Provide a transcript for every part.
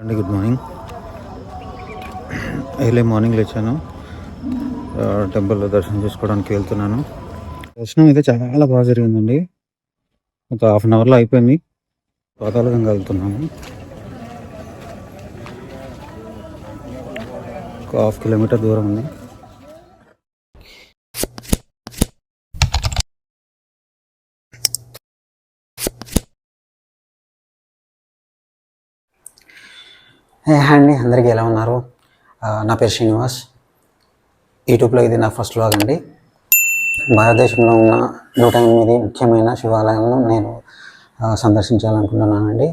అండి good morning. Early morning లేచాను. టెంపుల్లో దర్శనం చేసుకోవడానికి వెళ్తున్నాను. దర్శనం అయితే చాలా బాగా జరిగిందండి. ఒక హాఫ్ అన్ అవర్లో అయిపోయింది. పాతాళగంగ వెళ్తున్నాము. ఒక హాఫ్ కిలోమీటర్ దూరం ఉంది. అండి అందరికీ ఎలా ఉన్నారు? నా పేరు శ్రీనివాస్. యూట్యూబ్లో ఇది నా ఫస్ట్ వ్లాగ్ అండి. భారతదేశంలో ఉన్న 108 ముఖ్యమైన శివాలయాలను నేను సందర్శించాలనుకుంటున్నానండి.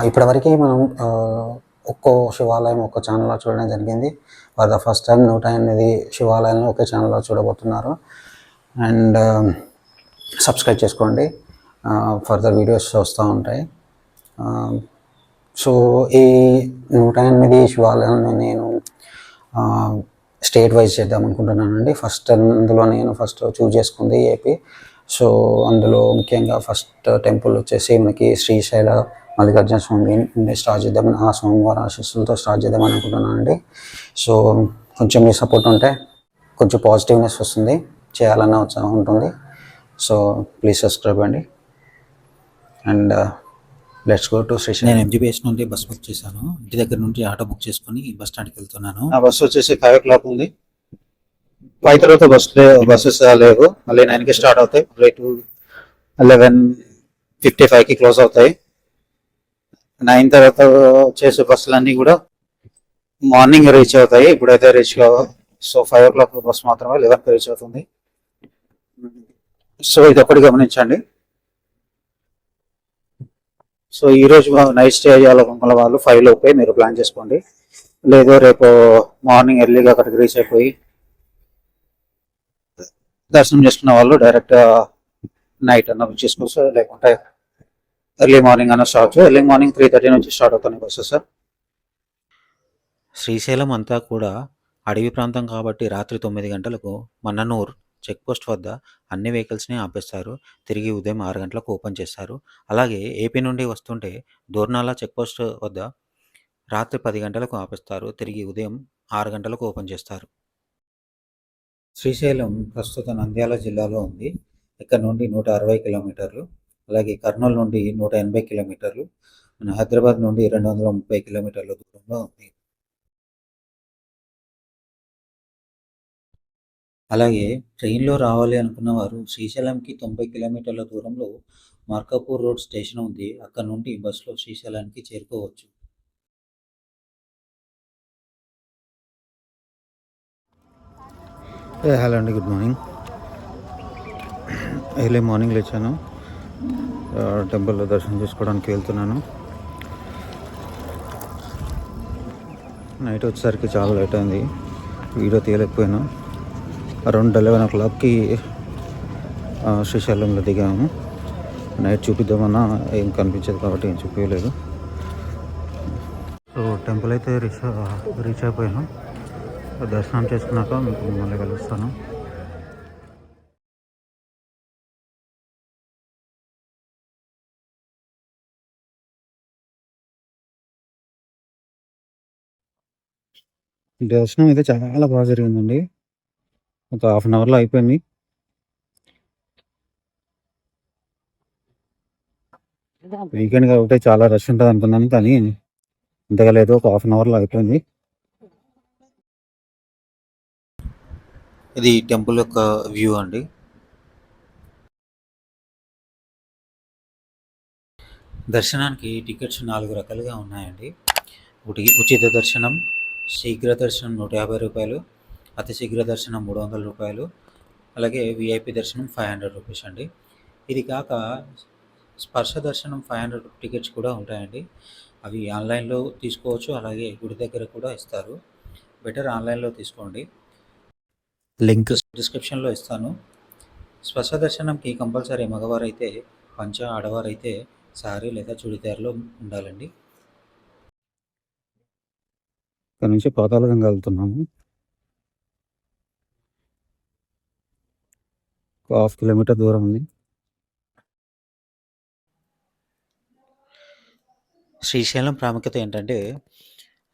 ఇప్పటివరకు మనం ఒక్కో శివాలయం ఒక్కో ఛానల్లో చూడడం జరిగింది. ఫర్ ద ఫస్ట్ టైం 108 శివాలయాలను ఒకే ఛానల్లో చూడబోతున్నారు. అండ్ సబ్స్క్రైబ్ చేసుకోండి, ఫర్దర్ వీడియోస్ వస్తూ ఉంటాయి. సో ఈ 108 శివాలయాలను నేను స్టేట్ వైజ్ చేద్దాం అనుకుంటున్నానండి. అందులో నేను చూజ్ చేసుకుంది ఏపీ. సో అందులో ముఖ్యంగా ఫస్ట్ టెంపుల్ వచ్చేసి మనకి శ్రీశైల మల్లికార్జున స్వామి స్టార్ట్ చేద్దామని, ఆ స్వామివారి ఆశీస్సులతో స్టార్ట్ చేద్దామని అనుకుంటున్నానండి. సో కొంచెం మీ సపోర్ట్ ఉంటే కొంచెం పాజిటివ్నెస్ వస్తుంది, చేయాలన్న ఉత్సాహం ఉంటుంది. సో ప్లీజ్ సబ్స్క్రైబ్ అండి. And let's go to Srisailam. నేను ఎంజీబీఎస్ నుండి బస్ బుక్ చేశాను. ఇంటి దగ్గర నుండి ఆటో బుక్ చేసుకుని బస్ స్టాండ్కి వెళ్తున్నాను. ఆ బస్సు వచ్చేసి 5 o'clock ఉంది. 5 తర్వాత బస్సెస్ లేవు. మళ్ళీ 9కి స్టార్ట్ అవుతాయి. మళ్ళీ 11:55కి క్లోజ్ అవుతాయి. 9 తర్వాత చేసే బస్సులన్నీ కూడా మార్నింగ్ రీచ్ అవుతాయి. ఇప్పుడైతే రీచ్ కావు. సో 5 o'clock బస్ మాత్రమే 11కి రీచ్ అవుతుంది. సో ఇది ఒకటి గమనించండి. సో ఈరోజు నైట్ స్టే చేయాలనుకున్న వాళ్ళు 5 లోపే మీరు ప్లాన్ చేసుకోండి. లేదు రేపు మార్నింగ్ ఎర్లీగా అక్కడికి రీచ్ అయిపోయి దర్శనం చేసుకున్న వాళ్ళు డైరెక్ట్ నైట్ అన్న బుక్ చేసుకోవచ్చు. లేకుంటే ఎర్లీ మార్నింగ్ అన్న స్టార్ట్. ఎర్లీ మార్నింగ్ 3:30 నుంచి స్టార్ట్ అవుతున్నాయి బస్సెస్. శ్రీశైలం అంతా కూడా అడవి ప్రాంతం కాబట్టి రాత్రి 9 గంటలకు మన్ననూర్ చెక్పోస్ట్ వద్ద అన్ని వెహికల్స్ని ఆపేస్తారు. తిరిగి ఉదయం 6 గంటలకు ఓపెన్ చేస్తారు. అలాగే ఏపీ నుండి వస్తుంటే దోర్నాల చెక్పోస్ట్ వద్ద రాత్రి 10 గంటలకు ఆపేస్తారు. తిరిగి ఉదయం 6 గంటలకు ఓపెన్ చేస్తారు. శ్రీశైలం ప్రస్తుత నంద్యాల జిల్లాలో ఉంది. ఇక్కడ నుండి 160 కిలోమీటర్లు. అలాగే కర్నూలు నుండి 180 కిలోమీటర్లు. మన హైదరాబాద్ నుండి 230 కిలోమీటర్ల దూరంలో ఉంది. అలాగే ట్రైన్లో రావాలి అనుకున్న వారు శ్రీశైలంకి 90 కిలోమీటర్ల దూరంలో మార్కాపూర్ రోడ్ స్టేషన్ ఉంది. అక్కడ నుండి బస్సులో శ్రీశైలానికి చేరుకోవచ్చు. హలో అండి గుడ్ మార్నింగ్. ఎర్లీ మార్నింగ్ లేచాను. టెంపుల్లో దర్శనం చేసుకోవడానికి వెళ్తున్నాను. నైట్ వచ్చేసరికి చాలా లేట్ అయింది. వీడియో తీయలేకపోయాను. అరౌండ్ 11 o'clockకి శ్రీశైలంలో దిగాము. నైట్ చూపిద్దామన్నా ఏం కనిపించదు కాబట్టి ఏం చూపించలేదు. సో టెంపుల్ అయితే రీచ్ అయిపోయాను. దర్శనం చేసుకున్నాక మీకు మళ్ళీ కలుస్తాను. దర్శనం అయితే చాలా బాగా జరిగిందండి. ఒక హాఫ్ అన్ అవర్లో అయిపోయింది. వీకెండ్ కాబట్టి చాలా రష్ ఉంటుంది అనుకున్నాను, కానీ ఇంతగా లేదు. ఒక హాఫ్ అన్ అవర్లో అయిపోయింది. ఇది టెంపుల్ యొక్క వ్యూ అండి. దర్శనానికి టికెట్స్ 4 రకాలుగా ఉన్నాయండి. ఒకటి ఉచిత దర్శనం, శీఘ్ర దర్శనం 150 రూపాయలు, అతి శీఘ్ర దర్శనం 300 రూపాయలు, అలాగే విఐపి దర్శనం 500 రూపీస్ అండి. ఇది కాక స్పర్శ దర్శనం 500 టికెట్స్ కూడా ఉంటాయండి. అవి ఆన్లైన్లో తీసుకోవచ్చు, అలాగే గుడి దగ్గర కూడా ఇస్తారు. బెటర్ ఆన్లైన్లో తీసుకోండి. లింక్ డిస్క్రిప్షన్లో ఇస్తాను. స్పర్శ దర్శనంకి కంపల్సరీ మగవారైతే పంచ, ఆడవారైతే సారీ లేదా చుడిదార్లో ఉండాలండి. ఇక్కడ నుంచి పాతాళగంగ వెళ్తున్నాము. ఒక హాఫ్ కిలోమీటర్ దూరం ఉంది. శ్రీశైలం ప్రాముఖ్యత ఏంటంటే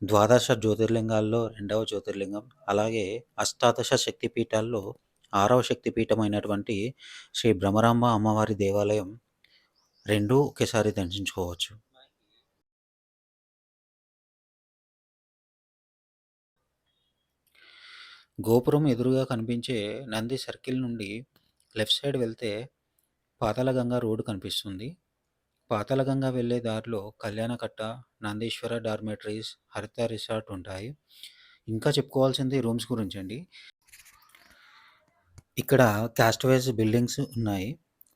ద్వాదశ జ్యోతిర్లింగాల్లో రెండవ జ్యోతిర్లింగం. అలాగే అష్టాదశ శక్తిపీఠాల్లో 6వ శక్తిపీఠమైనటువంటి శ్రీ భ్రమరాంబ అమ్మవారి దేవాలయం రెండూ ఒకేసారి దర్శించుకోవచ్చు. గోపురం ఎదురుగా కనిపించే నంది సర్కిల్ నుండి లెఫ్ట్ సైడ్ వెళ్తే పాతాళగంగా రోడ్డు కనిపిస్తుంది. పాతాళగంగా వెళ్ళే దారిలో కళ్యాణకట్ట, నందీశ్వర డార్మెటరీస్, హరిత రిసార్ట్ ఉంటాయి. ఇంకా చెప్పుకోవాల్సింది రూమ్స్ గురించండి. ఇక్కడ క్యాస్ట్ వైజ్ బిల్డింగ్స్ ఉన్నాయి.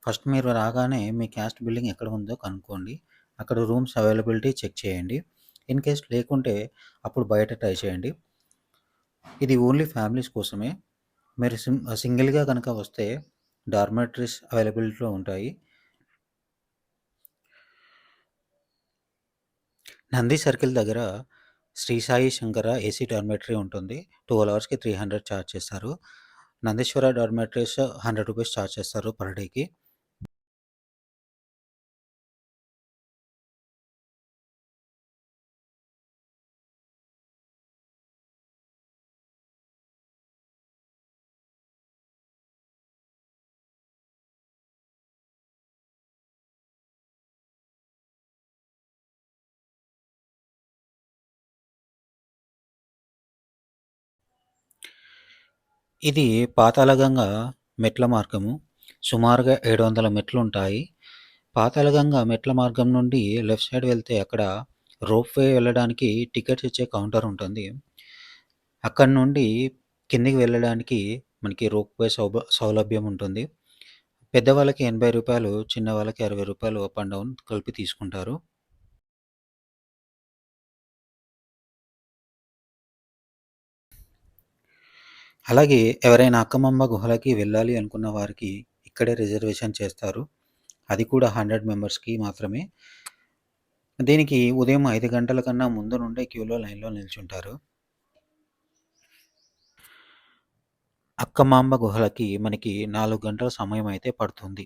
ఫస్ట్ మీరు రాగానే మీ క్యాస్ట్ బిల్డింగ్ ఎక్కడ ఉందో కనుక్కోండి. అక్కడ రూమ్స్ అవైలబిలిటీ చెక్ చేయండి. ఇన్ కేస్ లేకుంటే అప్పుడు బయట ట్రై చేయండి. ఇది ఓన్లీ ఫ్యామిలీస్ కోసమే. మీరు సింగిల్గా కనుక వస్తే డార్మెటరీస్ అవైలబిలిటీలో ఉంటాయి. నంది సర్కిల్ దగ్గర శ్రీ సాయి శంకర ఏసీ డార్మెటరీ ఉంటుంది. 12 అవర్స్కి 300 ఛార్జ్ చేస్తారు. నందీశ్వర డార్మెటరీస్ 100 రూపీస్ ఛార్జ్ చేస్తారు పర్ డేకి. ఇది పాతాళగంగా మెట్ల మార్గము. సుమారుగా 700 మెట్లు ఉంటాయి. పాతాళగంగా మెట్ల మార్గం నుండి లెఫ్ట్ సైడ్ వెళ్తే అక్కడ రోప్‌వే వెళ్ళడానికి టికెట్స్ ఇచ్చే కౌంటర్ ఉంటుంది. అక్కడి నుండి కిందికి వెళ్ళడానికి మనకి రోప్‌వే సౌలభ్యం ఉంటుంది. పెద్దవాళ్ళకి రూ. 80, చిన్నవాళ్ళకి రూ. 60 అప్ అండ్ డౌన్ కలిపి తీసుకుంటారు. అలాగే ఎవరైనా అక్కమాంబ గుహలకి వెళ్ళాలి అనుకున్న వారికి ఇక్కడే రిజర్వేషన్ చేస్తారు. అది కూడా 100 మెంబర్స్‌కి మాత్రమే. దీనికి ఉదయం 5 గంటల కన్నా ముందు నుండే క్యూలో లైన్‌లో నిల్చుంటారు. అక్కమాంబ గుహలకి మనకి 4 గంటల సమయం అయితే పడుతుంది.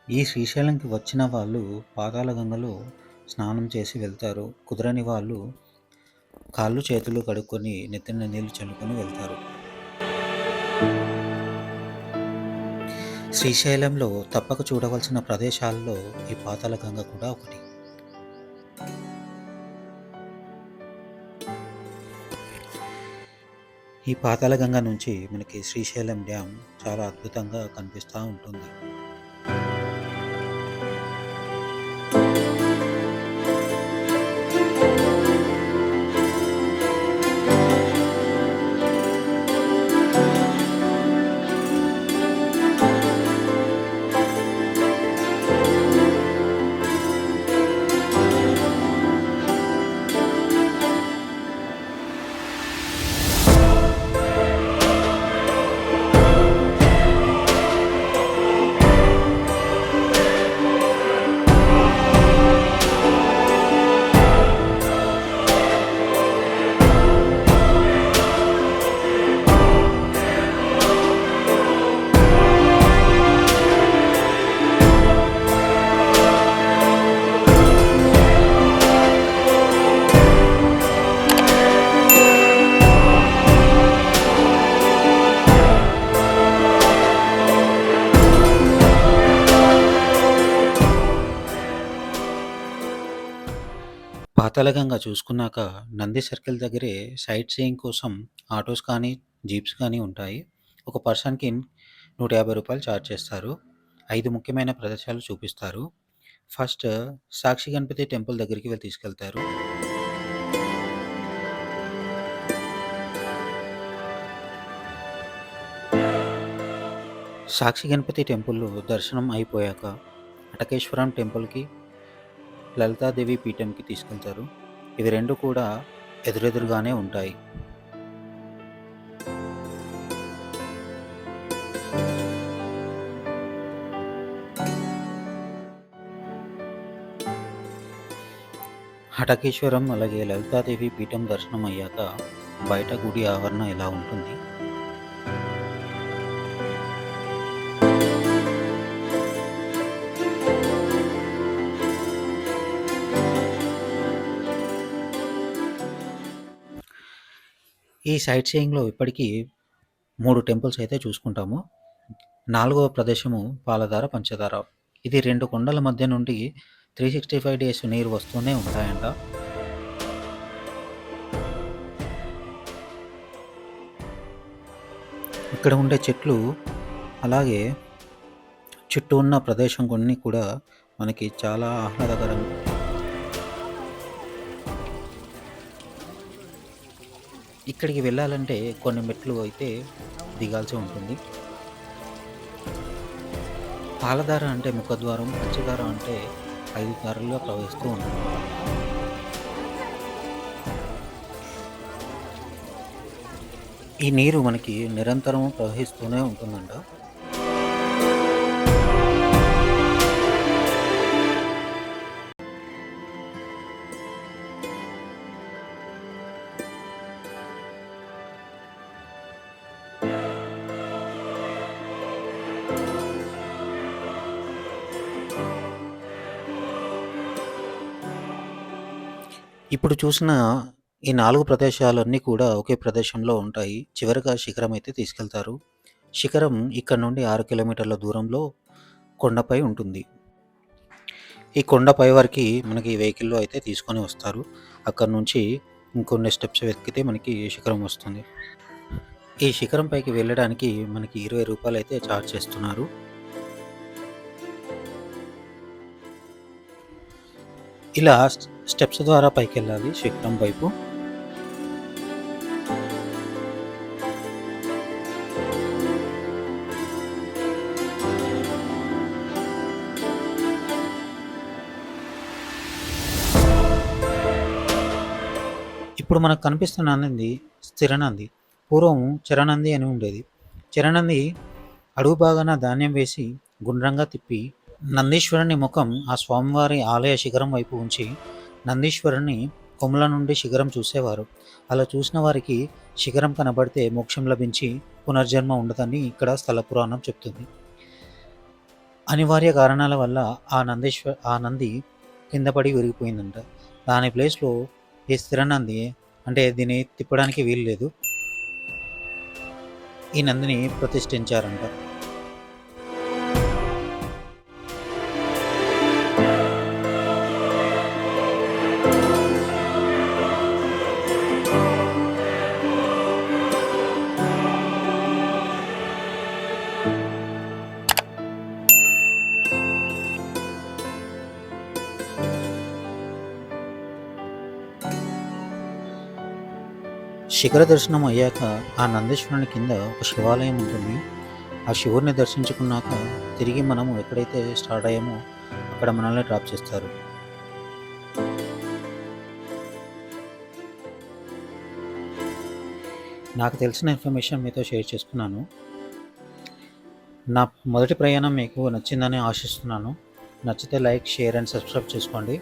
ఈ శ్రీశైలంకి వచ్చిన వాళ్ళు పాతాళగంగలో స్నానం చేసి వెళ్తారు. కుదరని వాళ్ళు కాళ్ళు చేతులు కడుక్కొని నెత్తిన నీళ్లు చల్లుకొని వెళ్తారు. శ్రీశైలంలో తప్పక చూడవలసిన ప్రదేశాల్లో ఈ పాతాళగంగ కూడా ఒకటి. ఈ పాతాళగంగ నుంచి మనకి శ్రీశైలం డ్యామ్ చాలా అద్భుతంగా కనిపిస్తూ ఉంటుంది. పాతాళగంగ చూసుకున్నాక నంది సర్కిల్ దగ్గరే సైట్ సీయింగ్ కోసం ఆటోస్ కానీ, జీప్స్ కానీ ఉంటాయి. ఒక పర్సన్‌కి రూ. 150 ఛార్జ్ చేస్తారు. 5 ముఖ్యమైన ప్రదేశాలు చూపిస్తారు. ఫస్ట్ సాక్షి గణపతి టెంపుల్ దగ్గరికి తీసుకెళ్తారు. సాక్షి గణపతి టెంపుల్‌లో దర్శనం అయిపోయాక అటకేశ్వరం టెంపుల్‌కి, లలితాదేవి పీఠంకి తీసుకెళ్తారు. ఇవి 2 కూడా ఎదురెదురుగానే ఉంటాయి. హటకేశ్వరం అలాగే లలితాదేవి పీఠం దర్శనం అయ్యాక బయట గుడి ఆవరణ ఇలా ఉంటుంది. ఈ సైట్ సీయింగ్‌లో ఇప్పటికీ 3 టెంపుల్స్ అయితే చూసుకుంటాము. 4వ ప్రదేశము పాలధార, పంచదార. ఇది 2 కొండల మధ్య నుండి 365 డేస్ నీరు వస్తూనే ఉంటాయంట. ఇక్కడ ఉండే చెట్లు, అలాగే చుట్టూ ఉన్న ప్రదేశం కొన్ని కూడా మనకి చాలా ఆహ్లాదకరంగా. ఇక్కడికి వెళ్ళాలంటే కొన్ని మెట్లు అయితే దిగాల్సి ఉంటుంది. పాలధార అంటే ముఖద్వారం, పంచదార అంటే 5 దారులుగా ప్రవహిస్తూ ఉంటుంది. ఈ నీరు మనకి నిరంతరం ప్రవహిస్తూనే ఉంటుందంట. ఇప్పుడు చూసిన ఈ 4 ప్రదేశాలన్నీ కూడా ఒకే ప్రదేశంలో ఉంటాయి. చివరగా శిఖరం అయితే తీసుకెళ్తారు. శిఖరం ఇక్కడ నుండి 6 కిలోమీటర్ల దూరంలో కొండపై ఉంటుంది. ఈ కొండపై వరకు మనకి వెహికల్‌లో అయితే తీసుకొని వస్తారు. అక్కడి నుంచి ఇంకొన్ని స్టెప్స్ ఎక్కితే మనకి శిఖరం వస్తుంది. ఈ శిఖరం పైకి వెళ్ళడానికి మనకి ₹20 అయితే ఛార్జ్ చేస్తున్నారు. ఇలా స్టెప్స్ ద్వారా పైకెళ్ళాలి శిఖరం వైపు. ఇప్పుడు మనకు కనిపిస్తున్న నంది స్థిరనంది. పూర్వం చరనంది అని ఉండేది. చరనంది అడుగు భాగాన ధాన్యం వేసి గుండ్రంగా తిప్పి నందీశ్వరుని ముఖం ఆ స్వామివారి ఆలయ శిఖరం వైపు ఉంచి నందీశ్వరుని కొమ్ముల నుండి శిఖరం చూసేవారు. అలా చూసిన వారికి శిఖరం కనబడితే మోక్షం లభించి పునర్జన్మ ఉండదని ఇక్కడ స్థల పురాణం చెప్తుంది. అనివార్య కారణాల వల్ల ఆ నంది కింద పడి విరిగిపోయిందంట. దాని ప్లేస్లో ఈ స్థిరనంది, అంటే దీన్ని తిప్పడానికి వీలు లేదు, ఈ నందిని ప్రతిష్ఠించారంట. శిఖర దర్శనం అయ్యాక ఆ నందీశ్వరుని కింద ఒక శివాలయం ఉంటుంది. ఆ శివుడిని దర్శించుకున్నాక తిరిగి మనము ఎక్కడైతే స్టార్ట్ అయ్యామో అక్కడ మనల్ని డ్రాప్ చేస్తారు. నాకు తెలిసిన ఇన్ఫర్మేషన్ మీతో షేర్ చేసుకున్నాను. నా మొదటి ప్రయాణం మీకు నచ్చిందని ఆశిస్తున్నాను. నచ్చితే లైక్, షేర్ అండ్ సబ్స్క్రైబ్ చేసుకోండి.